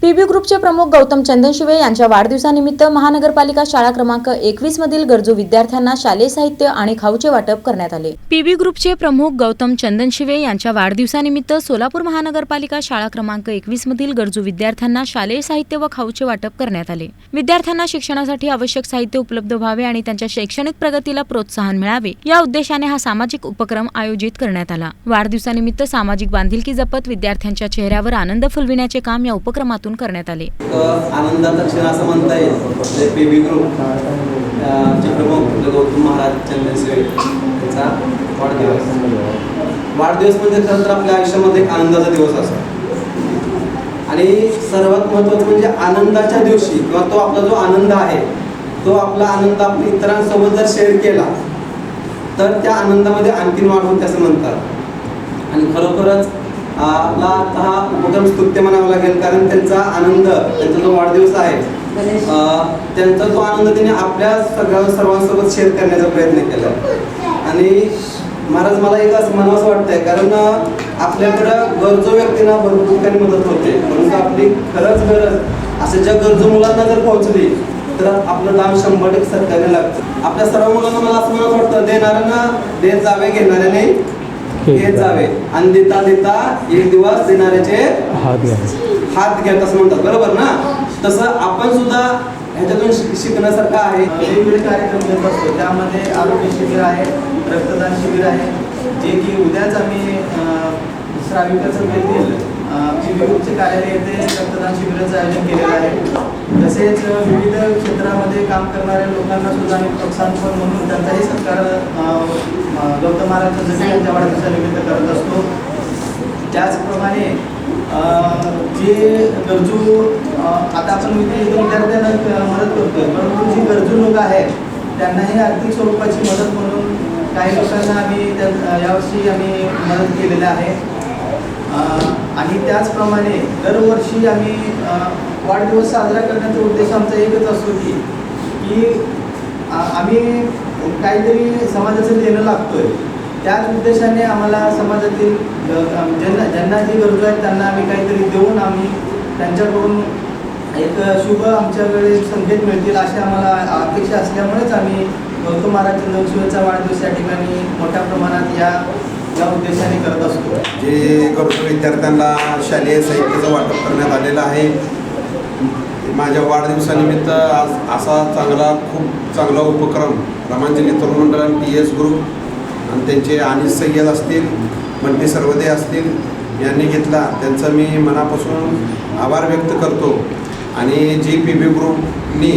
PB ग्रुपचे प्रमुख गौतम चंदनशिवे यांच्या वाढदिवसानिमित्त महानगरपालिका शाळा क्रमांक 21 मधील गरजू विद्यार्थ्यांना शालेय साहित्य आणि खाऊचे वाटप करण्यात आले। पीबी ग्रुपचे प्रमुख गौतम चंदनशिवे यांच्या वाढदिवसानिमित्त सोलापूर महानगरपालिका शाळा क्रमांक 21 मधील गरजू विद्यार्थ्यांना शालेय साहित्य व खाऊचे वाटप करण्यात आले। विद्यार्थ्यांना शिक्षणासाठी आवश्यक साहित्य उपलब्ध व्हावे आणि त्यांच्या शैक्षणिक प्रगतीला प्रोत्साहन मिळावे या उद्देशाने हा सामाजिक उपक्रम आयोजित करण्यात आला। वाढदिवसानिमित्त सामाजिक बांधिलकी जपत विद्यार्थ्यांच्या चेहऱ्यावर आनंद फुलविण्याचे काम या उपक्रमातून करण्यात आले। आनंदाचा क्षण असं म्हणता येईल। पीबी ग्रुप चे प्रमुख गौतम महाराज चंदनशिवे यांचा वाढदिवस म्हणजे खरं तर आपल्या आयुष्यामध्ये एक आनंदाचा दिवस असतो आणि सर्वात महत्त्वाचं म्हणजे आनंदाच्या दिवशी किंवा तो आपला जो आनंद आहे तो आपला आनंद आपण इतरांसोबत जर शेअर केला तर त्या आनंदामध्ये आणखीन वाढ होते असं म्हणतात। आणि खरोखरच आपला हा उपक्रम स्तुत्य म्हणावा लागेल, कारण त्यांचा आनंद, त्यांचा जो वाढदिवस आहे त्यांचा तो आनंद त्यांनी आपल्या सर्वांसोबत शेअर करण्याचा प्रयत्न केला। आणि महाराज मला एक असं म्हणावंसं वाटतंय, कारण आपल्याकडं गरजू व्यक्तींना भरपूर ठिकाणी मदत होते, परंतु आपली खरंच गरज असं ज्या गरजू मुलांना जर पोहोचली तर आपलं दान 100% सरकारने लागतं। आपल्या सर्व मुलांना मला असं म्हणत वाटतं, देणाऱ्यांना देत जावे, घेणाऱ्याने घेत जावे आणि देता देता एक दिवस देणाऱ्याचे हात घ्यात असं म्हणतात, बरोबर ना? तसं आपण सुद्धा ह्याच्यातून शिकण्यासारखं आहे। वेगवेगळे कार्यक्रम घेत असतो, त्यामध्ये आरोग्य शिबिर आहे, रक्तदान शिबिर आहे, जे की उद्याच आम्ही श्राविकाचं येथील पीबी ग्रुपचे कार्यालय येथे रक्तदान शिबिराचं आयोजन केलेलं आहे। तसेच विविध क्षेत्रामध्ये काम करणाऱ्या लोकांना सुद्धा आम्ही प्रोत्साहन म्हणून त्यांचाही सत्कार गौतम महाराज चंदनशिवे यांच्या वाढदिवसानिमित्त करत असतो। त्याचप्रमाणे जे गरजू आता आपण विद्यार्थ्यांना मदत करतोय, परंतु जी गरजू लोक आहेत त्यांनाही आर्थिक स्वरूपाची मदत म्हणून काही लोकांना आम्ही यावर्षी आम्ही मदत केलेली आहे। आणि त्याचप्रमाणे दरवर्षी आम्ही वाढदिवस साजरा करण्याचा उद्देश आमचा एकच असतो की आम्ही काहीतरी समाजाचं देणं लागतोय, त्याच उद्देशाने आम्हाला समाजातील ज्यांना जी गरजू आहेत त्यांना आम्ही काहीतरी देऊन आम्ही त्यांच्याकडून एक शुभ आमच्याकडे संकेत मिळतील अशी आम्हाला अपेक्षा असल्यामुळेच आम्ही गौतम महाराज चंदनशिवेचा वाढदिवस या ठिकाणी मोठ्या प्रमाणात या उद्देशाने करत असतो। जे गरजू विद्यार्थ्यांना शालेय साहित्याचं वाटप करण्यात आलेलं आहे। माझ्या वाढदिवसानिमित्त आज असा खूप चांगला उपक्रम रामांजली तरुण मंडळ, TS ग्रुप आणि त्यांचे अनिस सय्यद असतील, बंटी सर्वदे असतील यांनी घेतला, त्यांचा मी मनापासून आभार व्यक्त करतो। आणि जी पीबी ग्रुपनी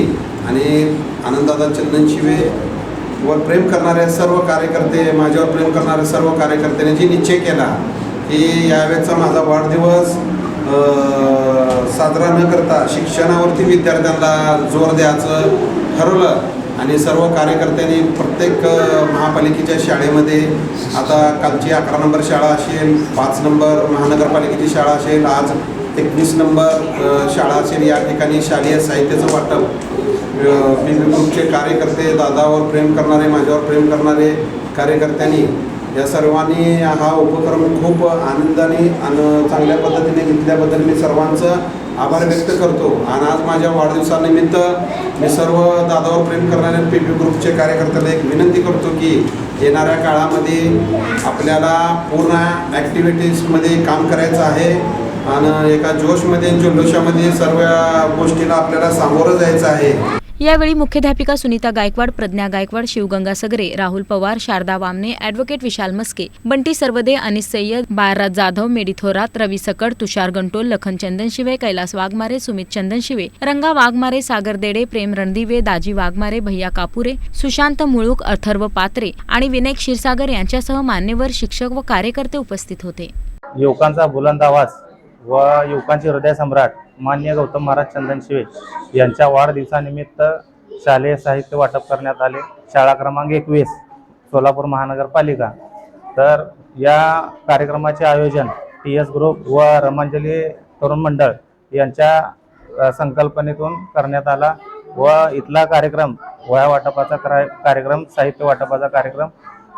आणि आनंददादा चंदनशिवे वर प्रेम करणारे सर्व कार्यकर्ते, माझ्यावर प्रेम करणारे सर्व कार्यकर्त्यांनी जी निश्चय केला की यावेळेचा माझा वाढदिवस साजरा न करता शिक्षणावरती विद्यार्थ्यांना जोर द्यायचं ठरवलं। आणि सर्व कार्यकर्त्यांनी प्रत्येक महापालिकेच्या शाळेमध्ये, आता कालची 11 नंबर शाळा असेल, 5 नंबर महानगरपालिकेची शाळा असेल, आज 21 नंबर शाळा असेल, या ठिकाणी शालेय साहित्याचं वाटप पीबी ग्रुपचे कार्यकर्ते, दादावर प्रेम करणारे, माझ्यावर प्रेम करणारे कार्यकर्त्यांनी या सर्वांनी हा उपक्रम खूप आनंदाने आणि चांगल्या पद्धतीने घेतल्याबद्दल मी सर्वांचं आभार व्यक्त करतो। आणि आज माझ्या वाढदिवसानिमित्त मी सर्व दादावर प्रेम करणाऱ्या पीबी ग्रुपचे कार्यकर्त्याला एक विनंती करतो की येणाऱ्या काळामध्ये आपल्याला पूर्ण ॲक्टिव्हिटीजमध्ये काम करायचं आहे आणि एका जोशमध्ये, जल्लोषामध्ये सर्व गोष्टीला आपल्याला सामोरं जायचं आहे। यावेळी मुख्याध्यापिका सुनीता गायकवाड, प्रज्ञा गायकवाड, शिवगंगा सगरे, राहुल पवार, शारदा वामने, ॲडव्होकेट विशाल मस्के, बंटी सर्वदे, अनिस सय्यद, बाळराज जाधव, मेडी थोरात, रवी सकड, तुषार गंटोल, लखन चंदनशिवे, कैलास वाघमारे, सुमित चंदनशिवे, रंगा वाघमारे, सागर देडे, प्रेम रणदिवे, दाजी वाघमारे, भैया कापुरे, सुशांत मुळूक, अथर्व पात्रे आणि विनायक क्षीरसागर यांच्यासह मान्यवर शिक्षक व कार्यकर्ते उपस्थित होते। युवकांचा बुलंद आवाज व युवकांचे हृदय सम्राट माननीय गौतम महाराज चंदनशिवे यांच्या वाढदिवसानिमित्त शालेय साहित्य वाटप करण्यात आले। शाळा क्रमांक 21 सोलापूर महानगरपालिका। तर या कार्यक्रमाचे आयोजन TS ग्रुप व रामांजली तरुण मंडळ यांच्या संकल्पनेतून करण्यात आला व इथला कार्यक्रम, वह्या वाटपाचा कार्यक्रम, साहित्य वाटपाचा कार्यक्रम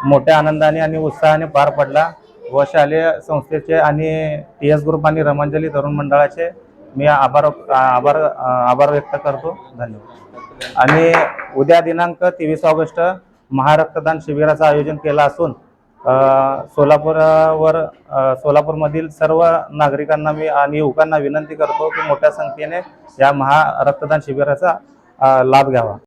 मोठ्या आनंदाने आणि उत्साहाने पार पडला व शालेय संस्थेचे आणि TS ग्रुप आणि रामांजली तरुण मंडळाचे मी आभार व्यक्त करतो. धन्यवाद. आणि उद्या दिनांक 23 ऑगस्ट महारक्तदान शिबिराचं आयोजन केलं असून सोलापूरमधील सर्व नागरिकांना मी आणि युवकांना विनंती करतो की मोठ्या संख्येने या महारक्तदान शिबिराचा लाभ घ्यावा.